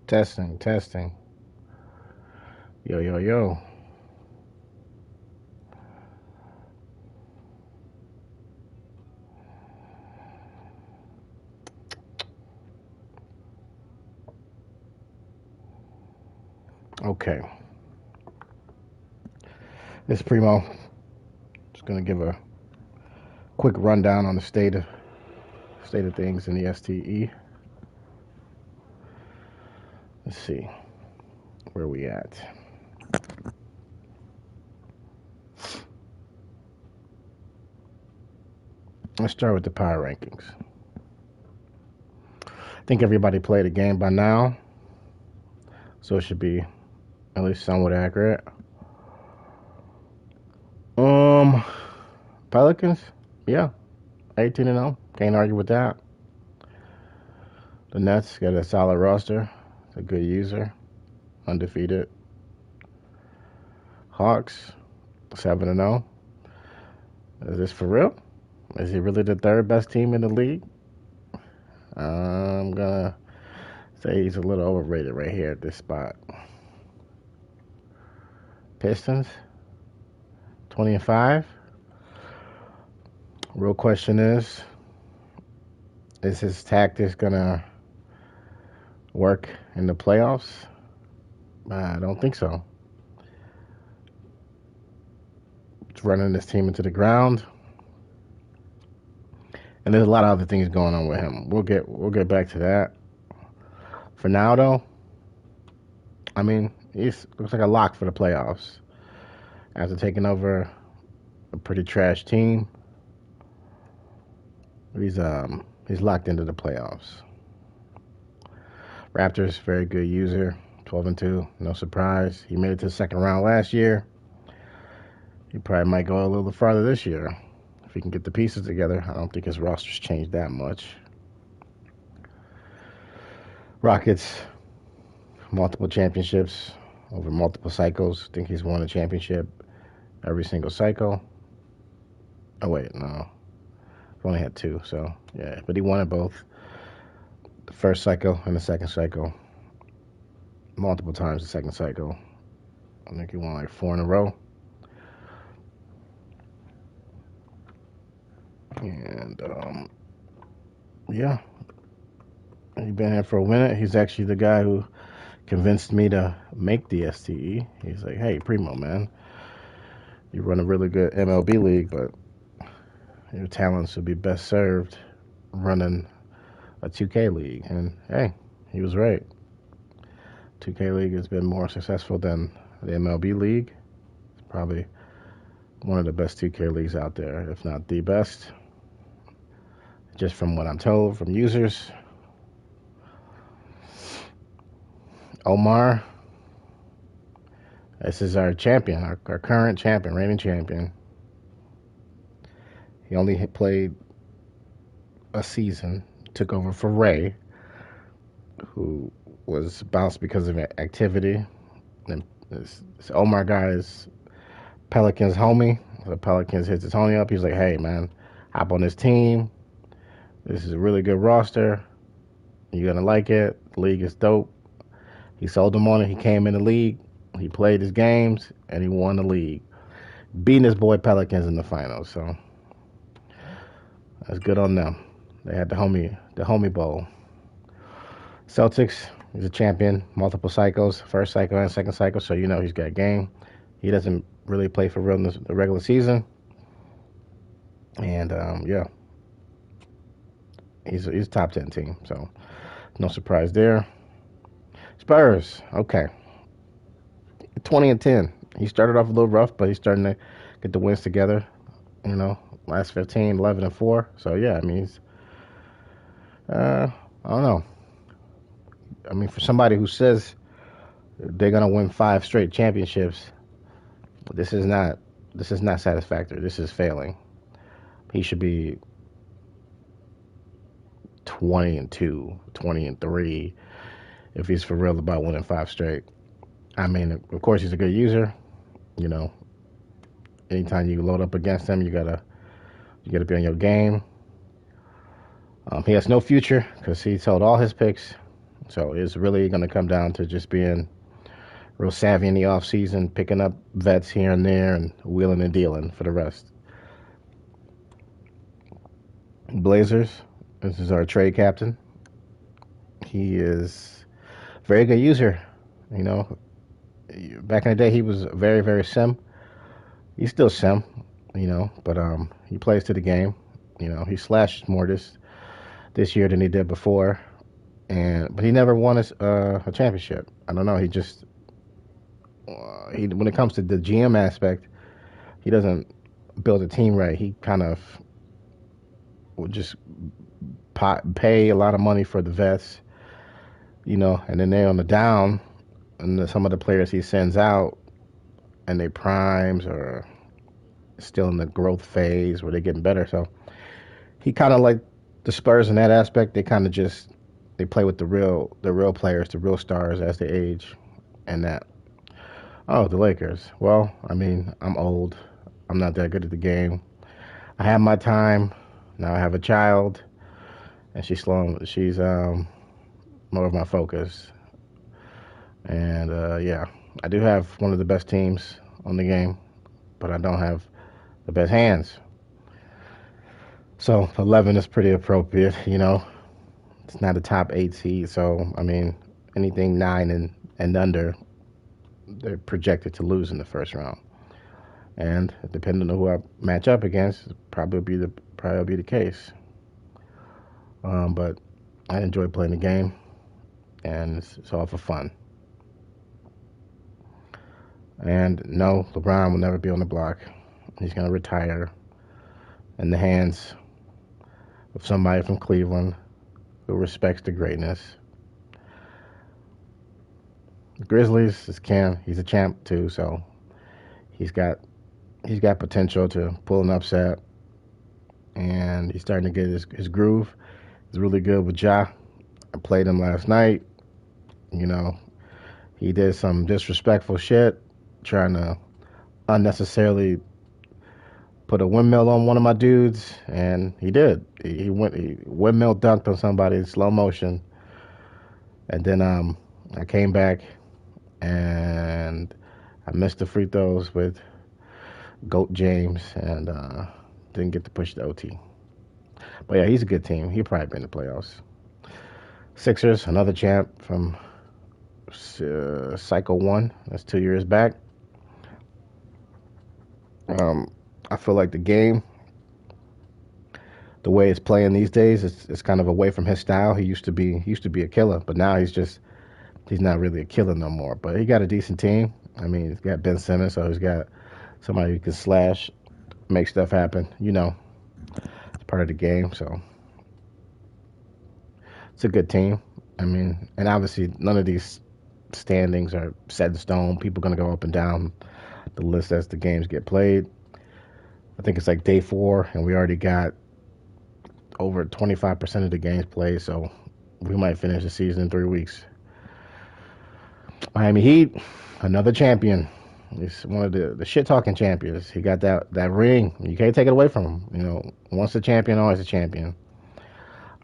Testing, testing. Yo, yo, yo. Okay. This is Primo. Just gonna give a quick rundown on the state of things in the STE. Let's see where we at. Let's start with the power rankings. I think everybody played a game by now, so it should be at least somewhat accurate. Um, Pelicans, yeah, 18-0. Can't argue with that. The Nets got a solid roster, a good user, undefeated. Hawks, 7-0. Is this for real? Is he really the third best team in the league? I'm gonna say he's a little overrated right here at this spot. Pistons, 20-5. Real question is his tactics gonna work in the playoffs? I don't think so. It's running this team into the ground, and there's a lot of other things going on with him. We'll get back to that. For now, though, I mean, he's looks like a lock for the playoffs after taking over a pretty trash team. He's locked into the playoffs. Raptors, very good user, 12-2, no surprise. He made it to the second round last year. He probably might go a little farther this year if he can get the pieces together. I don't think his roster's changed that much. Rockets, multiple championships over multiple cycles. I think he's won a championship every single cycle. Oh wait, no, he only had two. So yeah, but he won it both the first cycle and the second cycle. Multiple times the second cycle. I think he won like four in a row. And yeah, he's been here for a minute. He's actually the guy who convinced me to make the STE. He's like, hey, Primo, man, you run a really good MLB league, but your talents would be best served running a 2K league. And hey, he was right. 2K league has been more successful than the MLB league. It's probably one of the best 2K leagues out there, if not the best. Just from what I'm told from users. Omar, this is our champion, our current champion, reigning champion. He only played a season, took over for Ray, who was bounced because of activity. And this Omar guy is Pelicans homie. The Pelicans hits his homie up. He's like, hey, man, hop on this team. This is a really good roster. You're going to like it. The league is dope. He sold him on it. He came in the league. He played his games, and he won the league, beating his boy Pelicans in the finals. So that's good on them. They had the homie bowl. Celtics, he's a champion, multiple cycles, first cycle and second cycle, so you know he's got game. He doesn't really play for real in the regular season. And yeah, he's a top 10 team, so no surprise there. Spurs, okay, 20-10. He started off a little rough, but he's starting to get the wins together. You know, last 15, 11-4. So yeah, I mean, I don't know. I mean, for somebody who says they're gonna win five straight championships, this is not satisfactory. This is failing. He should be 20-2, 20-3 if he's for real about winning five straight. I mean, of course, he's a good user. You know, anytime you load up against him, you gotta be on your game. He has no future because he sold all his picks. So it's really going to come down to just being real savvy in the offseason, picking up vets here and there, and wheeling and dealing for the rest. Blazers, this is our trade captain. He is a very good user. You know, back in the day, he was very, very sim. He's still sim, but he plays to the game. He slashed more this year than he did before, but he never won a championship. I don't know. He just he when it comes to the GM aspect, he doesn't build a team right. He kind of would just pay a lot of money for the vets, and then they're on the down, and some of the players he sends out, and they primes or still in the growth phase where they're getting better. So he kind of like the Spurs in that aspect. They kind of just they play with the real players, the real stars as they age, and that. Oh, the Lakers. Well, I mean, I'm old. I'm not that good at the game. I have my time. Now I have a child, and she's more of my focus. And yeah, I do have one of the best teams on the game, but I don't have the best hands. So 11 is pretty appropriate. It's not a top 8 seed, so I mean, anything 9 and under, they're projected to lose in the first round. And depending on who I match up against, probably be the case. But I enjoy playing the game, and it's all for fun. And no, LeBron will never be on the block. He's going to retire in the hands of somebody from Cleveland who respects the greatness. The Grizzlies is Cam. He's a champ too, so he's got he's got potential to pull an upset, and he's starting to get his groove. He's really good with Ja. I played him last night. You know, he did some disrespectful shit, trying to unnecessarily put a windmill on one of my dudes, and he did. He windmill dunked on somebody in slow motion, and then I came back and I missed the free throws with Goat James, and didn't get to push the OT. But yeah, he's a good team. He'll probably be in the playoffs. Sixers, another champ from Cycle 1. That's 2 years back. I feel like the game, the way it's playing these days, it's kind of away from his style. He used to be a killer, but now he's not really a killer no more. But he got a decent team. I mean, he's got Ben Simmons, so he's got somebody who can slash, make stuff happen. It's part of the game, so it's a good team. I mean, and obviously none of these standings are set in stone. People are gonna go up and down the list as the games get played. I think it's like day 4, and we already got over 25% of the games played, so we might finish the season in 3 weeks. Miami Heat, another champion. He's one of the shit talking champions. He got that ring. You can't take it away from him. Once a champion, always a champion.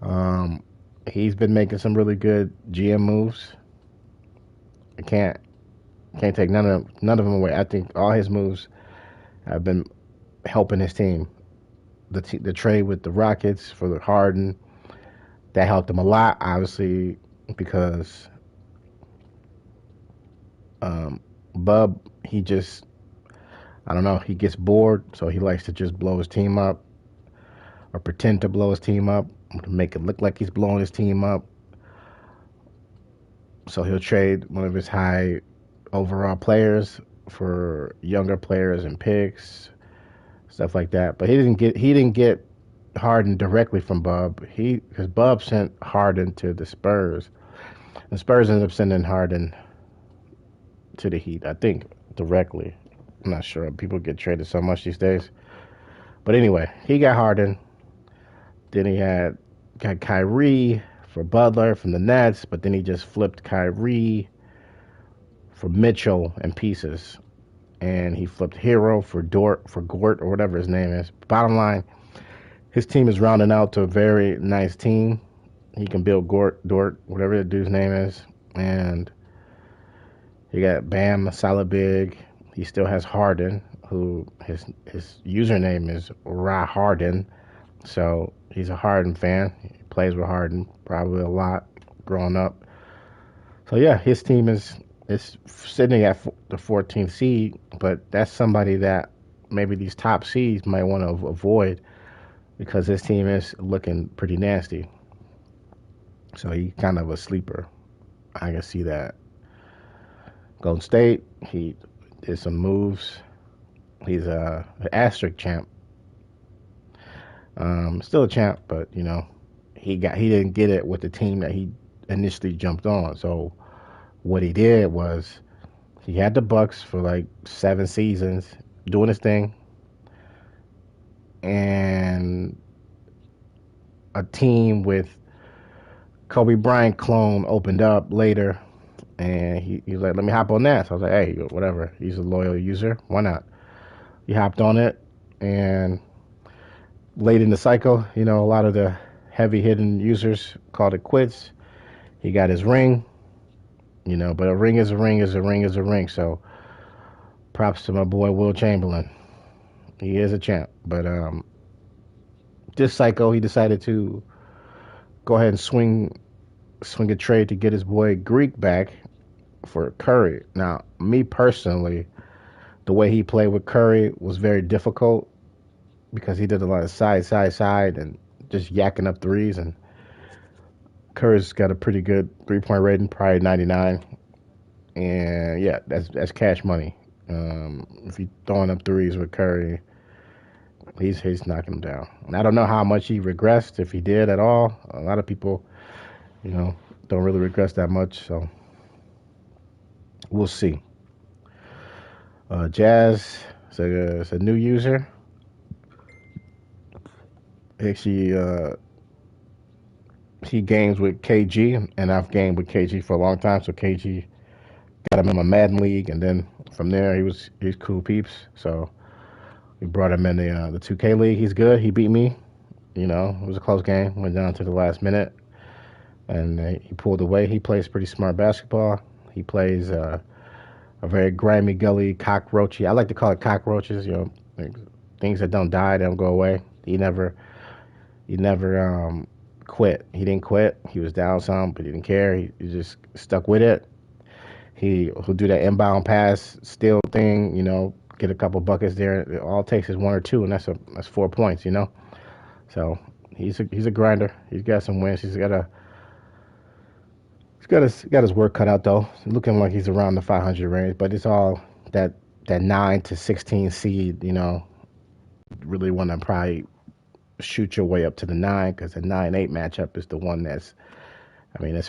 Um, he's been making some really good GM moves. I can't take none of them away. I think all his moves have been helping his team. The trade with the Rockets for the Harden, that helped him a lot, obviously, because Bub, I don't know, he gets bored, so he likes to just blow his team up or pretend to blow his team up to make it look like he's blowing his team up. So he'll trade one of his high overall players for younger players and picks, stuff like that. But he didn't get Harden directly from Bub. Because Bub sent Harden to the Spurs. The Spurs ended up sending Harden to the Heat, I think, directly. I'm not sure. People get traded so much these days. But anyway, he got Harden. Then he got Kyrie for Butler from the Nets, but then he just flipped Kyrie for Mitchell and pieces. And he flipped Hero for Gort or whatever his name is. Bottom line, His team is rounding out to a very nice team. He can build Dort, whatever the dude's name is, and he got Bam, a solid big. He still has Harden, who his username is Ra Harden. So he's a Harden fan. He plays with Harden probably a lot growing up. So yeah, his team is sitting at the 14th seed, but that's somebody that maybe these top seeds might want to avoid because his team is looking pretty nasty. So he's kind of a sleeper. I can see that. Golden State, he did some moves. He's an asterisk champ. Still a champ, but he didn't get it with the team that he initially jumped on. So what he did was he had the Bucks for like 7 seasons doing his thing, and a team with Kobe Bryant clone opened up later, and he was like, "Let me hop on that." So I was like, "Hey, whatever." He's a loyal user. Why not? He hopped on it, and late in the cycle, a lot of the heavy hitting users called it quits. He got his ring, but a ring is a ring is a ring is a ring. So props to my boy Will Chamberlain. He is a champ. But this cycle, he decided to go ahead and swing a trade to get his boy Greek back for Curry. Now, me personally, the way he played with Curry was very difficult because he did a lot of side, and just yakking up threes. And Curry's got a pretty good 3-point rating, probably 99. And yeah, that's cash money. If you're throwing up threes with Curry, he's knocking him down. And I don't know how much he regressed, if he did at all. A lot of people, you know, don't really regress that much. So we'll see. Jazz is a new user. Actually, he games with KG, and I've gamed with KG for a long time. So KG got him in my Madden league, and then from there he's cool peeps. So we brought him in the 2K league. He's good. He beat me. It was a close game. Went down to the last minute, and he pulled away. He plays pretty smart basketball. He plays a very grimy, gully, cockroachy. I like to call it cockroaches. Things that don't die, they don't go away. He never quit. He didn't quit. He was down some, but he didn't care. He just stuck with it. He'll do that inbound pass, steal thing. Get a couple buckets there. All it takes is one or two, and that's 4 points. So he's a grinder. He's got some wins. He's got his work cut out though. Looking like he's around the 500 range, but it's all that 9 to 16 seed. Really want to probably shoot your way up to the 9 because the 9-8 matchup is the one that's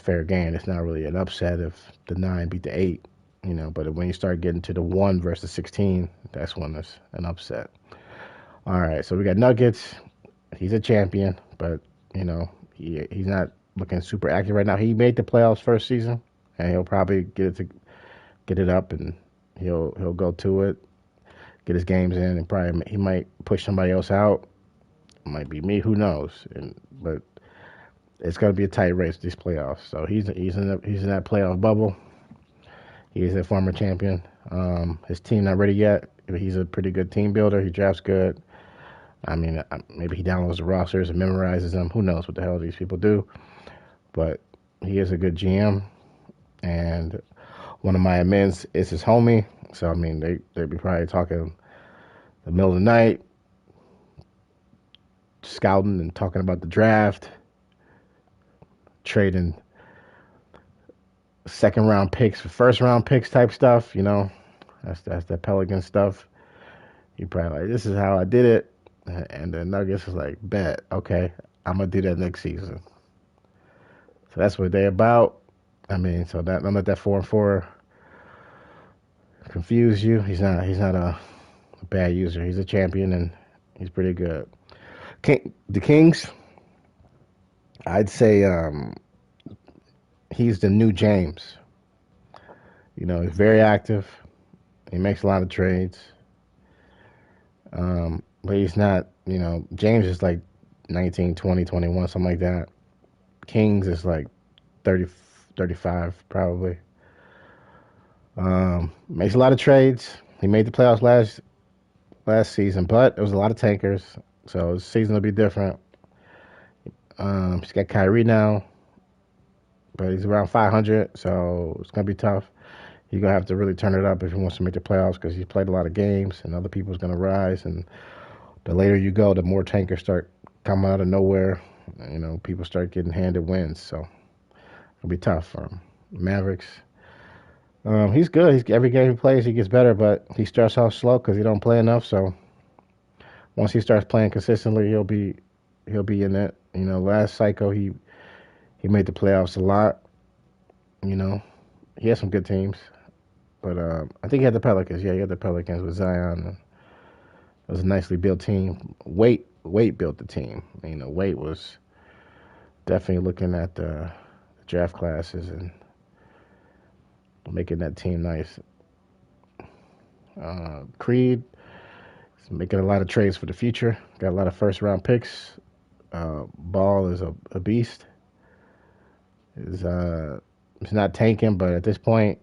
fair game. It's not really an upset if the 9 beat the 8. But when you start getting to the 1 versus 16, that's when it's an upset. All right, so we got Nuggets. He's a champion, but he's not looking super active right now. He made the playoffs first season, and he'll probably get it up, and he'll go to it, get his games in, and probably he might push somebody else out. It might be me, who knows? But it's going to be a tight race these playoffs. So he's in that playoff bubble. He is a former champion. His team not ready yet. He's a pretty good team builder. He drafts good. I mean, maybe he downloads the rosters and memorizes them. Who knows what the hell these people do? But he is a good GM. And one of my admins is his homie. So, I mean, they'd be probably talking the middle of the night, scouting and talking about the draft, trading second round picks for first round picks type stuff. That's the Pelican stuff. You probably like, this is how I did it. And the Nuggets was like, bet, okay, I'm gonna do that next season. So that's what they about. I mean, so don't let that 4-4 confuse you. He's not a bad user. He's a champion and he's pretty good. The Kings, I'd say he's the new James. He's very active. He makes a lot of trades. But he's not, James is like 19, 20, 21, something like that. Kings is like 30, 35 probably. Makes a lot of trades. He made the playoffs last season, but it was a lot of tankers, so his season will be different. He's got Kyrie now, but he's around 500, so it's gonna be tough. He's gonna have to really turn it up if he wants to make the playoffs because he's played a lot of games, and other people's gonna rise. And the later you go, the more tankers start coming out of nowhere. You know, people start getting handed wins, so it'll be tough for him. Mavericks. He's good. Every game he plays, he gets better, but he starts off slow because he don't play enough. So once he starts playing consistently, he'll be in it. You know, last cycle he made the playoffs a lot. You know, he had some good teams, but I think he had the Pelicans. Yeah, he had the Pelicans with Zion. It was a nicely built team. Wait built the team. You know, Wait was definitely looking at the draft classes and making that team nice. Creed is making a lot of trades for the future. Got a lot of first round picks. Ball is a beast. Is he's not tanking, but at this point,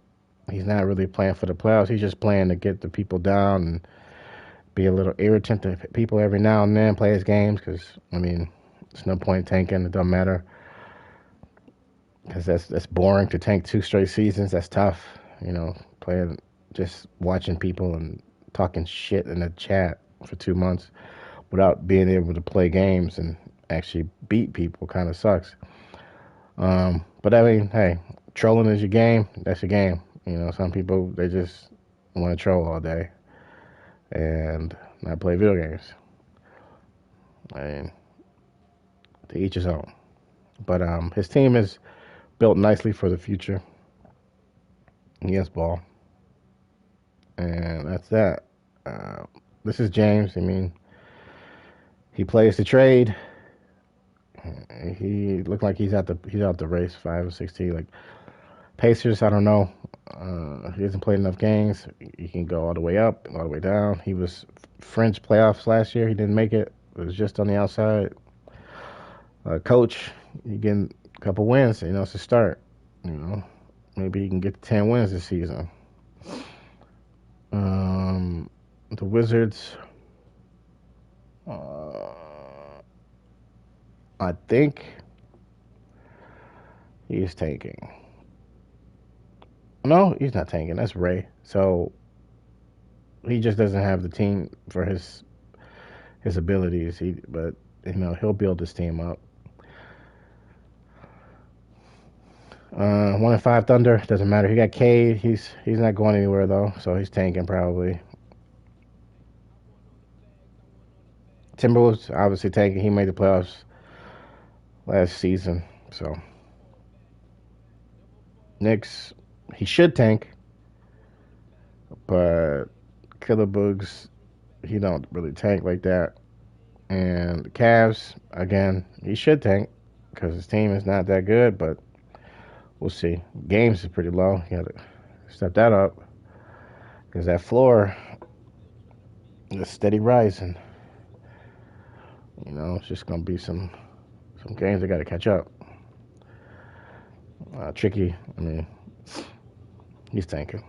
he's not really playing for the playoffs. He's just playing to get the people down and be a little irritant to people every now and then. Play his games because I mean, there's no point tanking. It don't matter because that's boring to tank 2 straight seasons. That's tough. You know, playing just watching people and talking shit in the chat for 2 months without being able to play games and actually beat people kind of sucks. But I mean, hey, trolling is your game. That's your game. You know, some people they just want to troll all day and not play video games. I mean, to each his own. But his team is built nicely for the future. Yes, ball, and that's that. Uh, this is James. I mean, he plays the trade. He looked like he's out the race 5 or 16. Like Pacers, I don't know. He hasn't played enough games. He can go all the way up, all the way down. He was French playoffs last year. He didn't make it. It was just on the outside. Coach, he getting a couple wins. You know, it's a start. You know, maybe he can get to 10 wins this season. The Wizards. Uh, I think he's tanking. No, he's not tanking. That's Ray. So he just doesn't have the team for his abilities. But you know, he'll build his team up. 1 and 5 Thunder doesn't matter. He got Cade. He's not going anywhere though, so he's tanking probably. Timberwolves obviously tanking. He made the playoffs last season, so Knicks he should tank, but Killer Bugs he don't really tank like that. And the Cavs again he should tank because his team is not that good, but we'll see. Games is pretty low. You got to step that up because that floor is steady rising. You know, it's just gonna be some games they got to catch up. Tricky. I mean, he's tanking.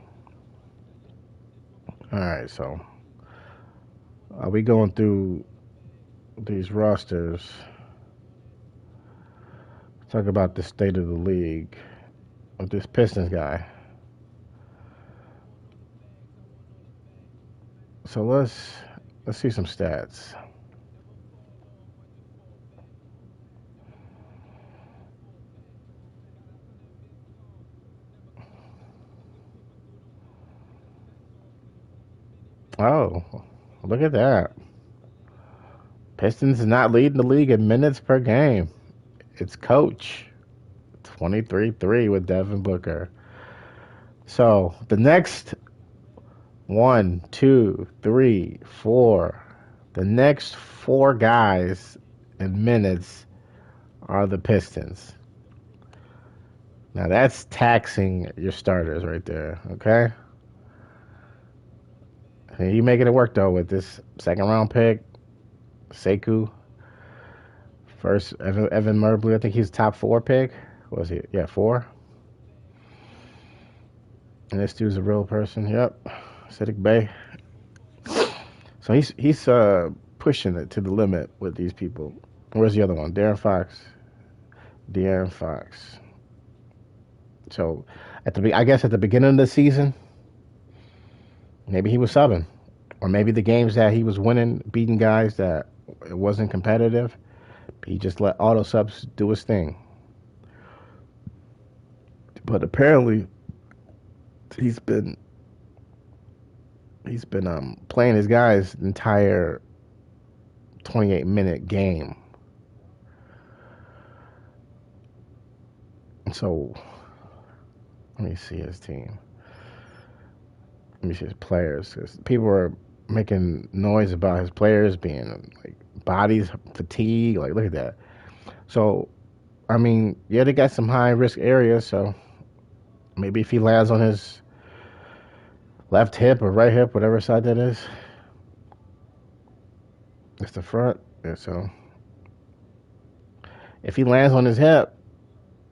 All right, so are we going through these rosters? Talk about the state of the league with this Pistons guy. So let's see some stats. Oh, look at that. Pistons is not leading the league in minutes per game. It's coach 23-3 with Devin Booker. So the next one, two, three, four. The next four guys in minutes are the Pistons. Now that's taxing your starters right there. Okay, and you making it work though with this second round pick, Sekou. First, Evan Mobley. I think he's top four pick. What was he? Yeah, four. And this dude's a real person. Yep, Siddiq Bey. So he's pushing it to the limit with these people. Where's the other one? Darren Fox. De'Aaron Fox. So I guess at the beginning of the season, maybe he was subbing, or maybe the games that he was winning, beating guys that it wasn't competitive, he just let auto subs do his thing. But apparently, he's been playing his guys the entire 28-minute game. So let me see his team. Let me see his players. 'Cause people were making noise about his players being like bodies fatigue. Like, look at that. So, I mean, yeah, they got some high risk areas. So maybe if he lands on his left hip or right hip, whatever side that is, it's the front. Yeah, so if he lands on his hip,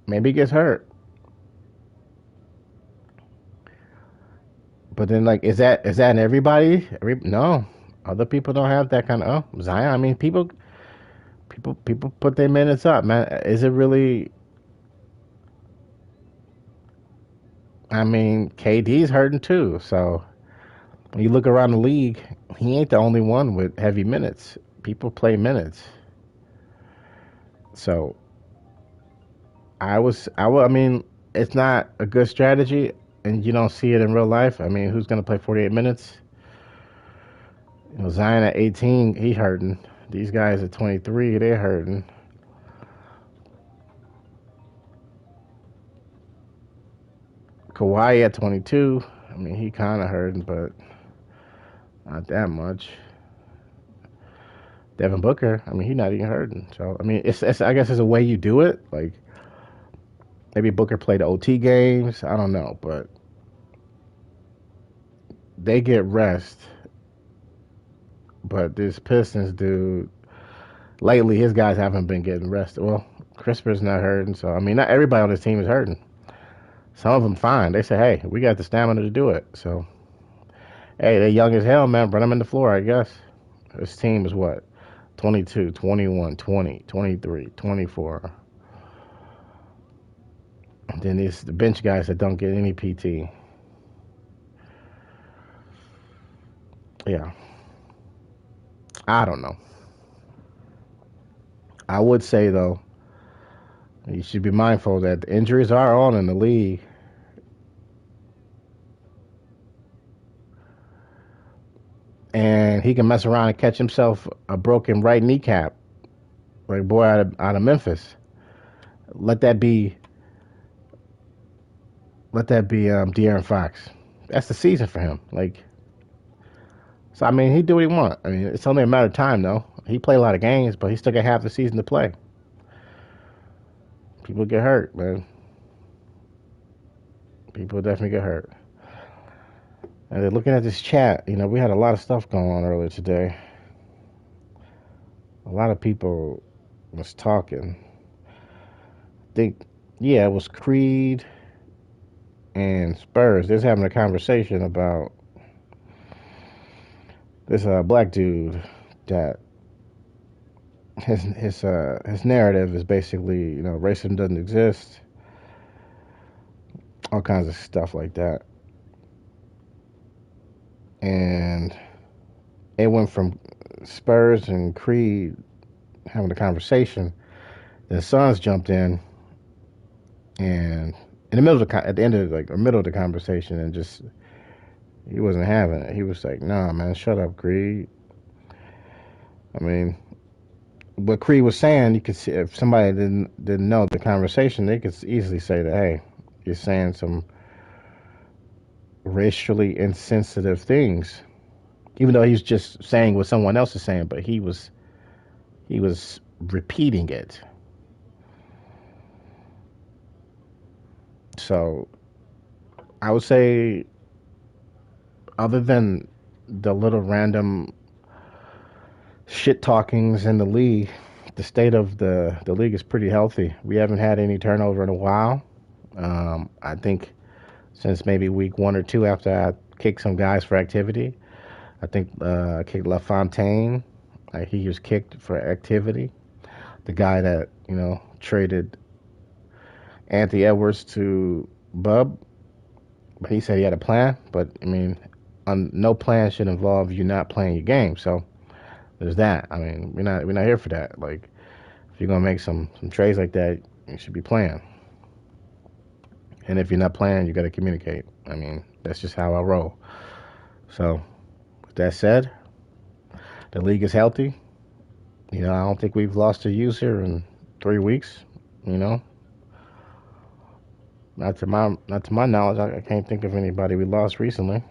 maybe he gets hurt. But then, like, is that in everybody? No, other people don't have that kind of. Oh, Zion. I mean, people put their minutes up, man. Is it really? I mean, KD's hurting too. So when you look around the league, he ain't the only one with heavy minutes. People play minutes. So I mean, it's not a good strategy, and you don't see it in real life. I mean, who's gonna play 48 minutes? You know, Zion at 18, he hurting. These guys at 23, they're hurting. Kawhi at 22, I mean, he kind of hurting, but not that much. Devin Booker, I mean, he's not even hurting. So, I mean, it's I guess it's a way you do it. Like, maybe Booker played the OT games. I don't know, but they get rest. But this Pistons dude, lately his guys haven't been getting rest. Well, CRISPR's not hurting, so I mean, not everybody on this team is hurting. Some of them fine. They say, hey, we got the stamina to do it. So, hey, they're young as hell, man. Run them in the floor, I guess. This team is what? 22, 21, 20, 23, 24. And then these the bench guys that don't get any PT. Yeah, I don't know. I would say though, you should be mindful that the injuries are on in the league, and he can mess around and catch himself a broken right kneecap, like boy out of Memphis. Let that be De'Aaron Fox. That's the season for him. Like, so I mean, he do what he want. I mean, it's only a matter of time though. He play a lot of games, but he still got half the season to play. People get hurt, man. People definitely get hurt. And then looking at this chat, you know, we had a lot of stuff going on earlier today. A lot of people was talking. I think, yeah, it was Creed and Spurs. They're having a conversation about this black dude that his narrative is basically, you know, racism doesn't exist, all kinds of stuff like that. And it went from Spurs and Creed having a conversation. Then Suns jumped in, and in the middle of at the end of like the middle of the conversation, and just he wasn't having it. He was like, "Nah, man, shut up, Creed." I mean, what Creed was saying, you could see if somebody didn't know the conversation, they could easily say that, "Hey, you're saying some racially insensitive things," even though he's just saying what someone else is saying, but he was repeating it. So I would say, other than the little random shit talkings in the league, the state of the league is pretty healthy. We haven't had any turnover in a while. I think since maybe week 1 or 2 after I kicked some guys for activity. I think I kicked LaFontaine. He was kicked for activity. The guy that traded Anthony Edwards to Bub, but he said he had a plan. But I mean, no plan should involve you not playing your game. So there's that. I mean, we're not here for that. Like, if you're gonna make some trades like that, you should be playing. And if you're not playing, you got to communicate. I mean, that's just how I roll. So with that said, the league is healthy. I don't think we've lost a user in 3 weeks. You know, not to my knowledge. I can't think of anybody we lost recently.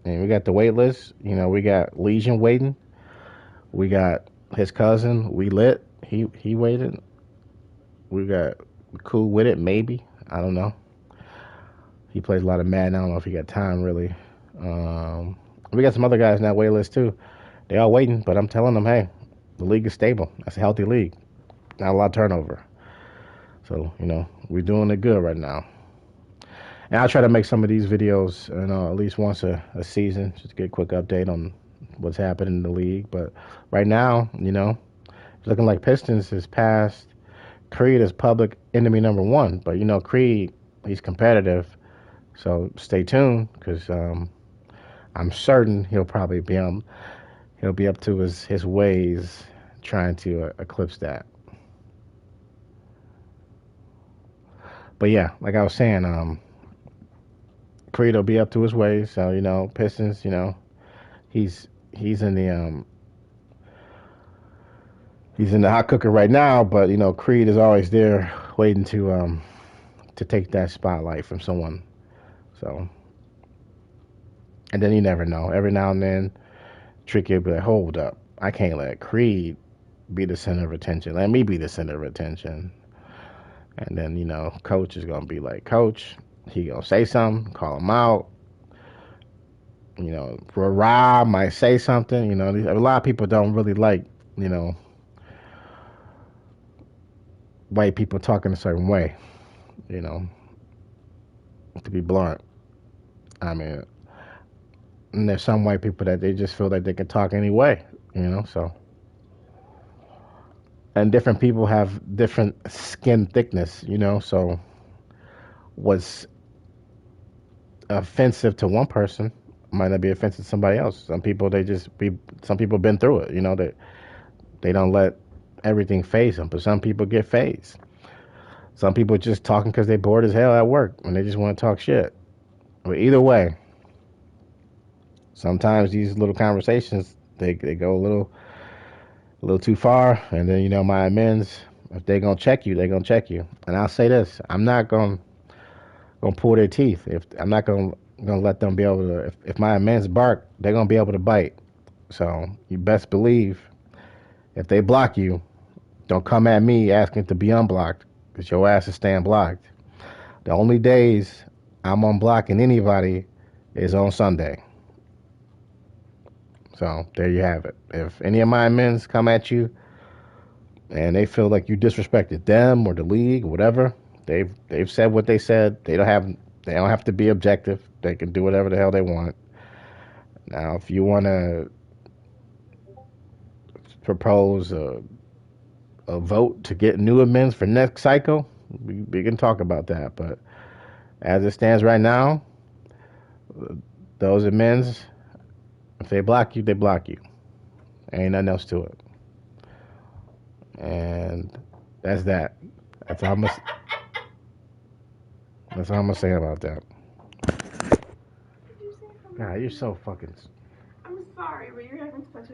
And we got the wait list. We got Legion waiting. We got his cousin. We lit. He waited. We got Cool with it. Maybe, I don't know. He plays a lot of Madden. I don't know if he got time really. We got some other guys in that wait list too. They all waiting, but I'm telling them, hey, the league is stable. That's a healthy league. Not a lot of turnover. So, we're doing it good right now. And I'll try to make some of these videos, at least once a season, just to get a quick update on what's happening in the league. But right now, it's looking like Pistons has passed Creed as public enemy #1. But, Creed, he's competitive. So stay tuned because I'm certain he'll be up to his ways trying to eclipse that. But yeah, like I was saying, Creed will be up to his ways. So Pistons, he's he's in the he's in the hot cooker right now. But Creed is always there waiting to take that spotlight from someone. So, and then you never know. Every now and then, Tricky will be like, hold up, I can't let Creed be the center of attention. Let me be the center of attention. And then Coach is gonna be like, Coach, he gonna say something, call him out. Rob might say something. A lot of people don't really like, white people talking a certain way. You know, to be blunt. I mean, and there's some white people that they just feel like they can talk any way. So and different people have different skin thickness. So what's offensive to one person might not be offensive to somebody else. Some people been through it. They don't let everything phase them, but some people get phased. Some people just talking because they bored as hell at work and they just want to talk shit. But either way, sometimes these little conversations they go a little too far, and then my amends. If they're gonna check you, they're gonna check you. And I'll say this: I'm not gonna pull their teeth. If I'm not gonna let them be able to. If my amends bark, they're gonna be able to bite. So you best believe if they block you, don't come at me asking to be unblocked because your ass is staying blocked. The only days I'm unblocking anybody is on Sunday. So there you have it. If any of my amends come at you and they feel like you disrespected them or the league or whatever, they've said what they said. They don't have to be objective. They can do whatever the hell they want. Now, if you want to propose a vote to get new amends for next cycle, we can talk about that. But as it stands right now, those amends, if they block you, they block you. Ain't nothing else to it. And that's that. That's all I'm gonna, that's all I'm gonna say about that. God, you're so fucking. I'm sorry, but you're having such a